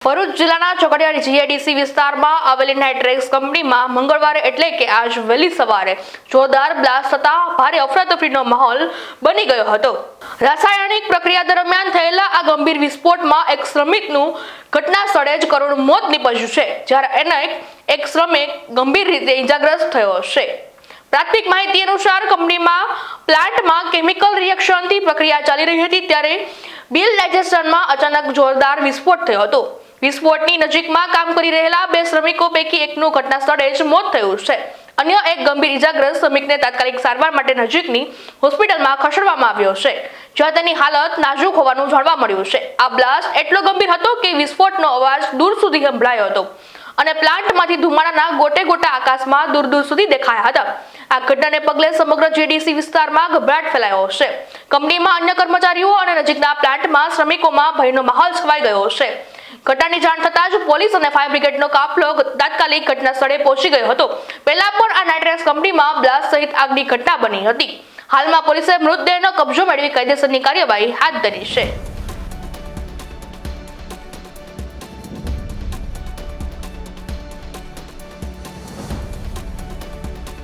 ભરૂચ જિલ્લાના ચોકડિયા જીઆઈડીસી વિસ્તારમાં આવેલી નાઇટ્રેક્સ કંપનીમાં મંગળવારે એટલે કે આજ વહેલી સવારે જોરદાર બ્લાસ્ટ થતા ભારે અફરાતફરીનો માહોલ બની ગયો હતો। રાસાયણિક પ્રક્રિયા દરમિયાન થયેલા આ ગંભીર વિસ્ફોટમાં એક શ્રમિકનું ઘટના સ્થળે જ કરુણ મોત નીપજ્યું છે, જ્યારે એક શ્રમિક ગંભીર રીતે ઇજાગ્રસ્ત થયો છે। પ્રાથમિક માહિતી અનુસાર કંપનીમાં પ્લાન્ટમાં કેમિકલ રિએક્શનથી પ્રક્રિયા ચાલી રહી હતી ત્યારે બિલ ડાયજેશનમાં અચાનક જોરદાર વિસ્ફોટ થયો હતો। વિસ્ફોટની નજીકમાં કામ કરી રહેલા બે શ્રમિકો પૈકી એકનું ઘટના સ્થળે જ મોત થયું છે। અન્ય એક ગંભીર ઇજાગ્રસ્ત શ્રમિકને તાત્કાલિક સારવાર માટે નજીકની હોસ્પિટલમાં ખસેડવામાં આવ્યો છે, જ્યાં તેની હાલત નાજુક હોવાનું જાણવા મળ્યું છે। આ બ્લાસ્ટ એટલો ગંભીર હતો કે વિસ્ફોટનો અવાજ દૂર સુધી સંભળાયો હતો અને પ્લાન્ટમાંથી ધુમાડાના ગોટે ગોટા આકાશમાં દૂર દૂર સુધી દેખાયા હતા। આ ઘટનાને પગલે સમગ્ર જીઆઈડીસી વિસ્તારમાં ગભરાટ ફેલાયો છે। કંપનીમાં અન્ય કર્મચારીઓ અને નજીકના પ્લાન્ટમાં શ્રમિકોમાં ભયનો માહોલ છવાઈ ગયો છે। ઘટનાની જાણ થતાં જ પોલીસ અને ફાયર બ્રિગેડનો કાફલો તાત્કાલિક ઘટના સ્થળે પહોંચી ગયો હતો। પહેલા પણ આ નાઇટ્રેક્સ કંપનીમાં બ્લાસ્ટ સહિત આગની ઘટના બની હતી। હાલમાં પોલીસે મૃતદેહનો કબજો મેળવી કાયદેસરની કાર્યવાહી હાથ ધરી છે।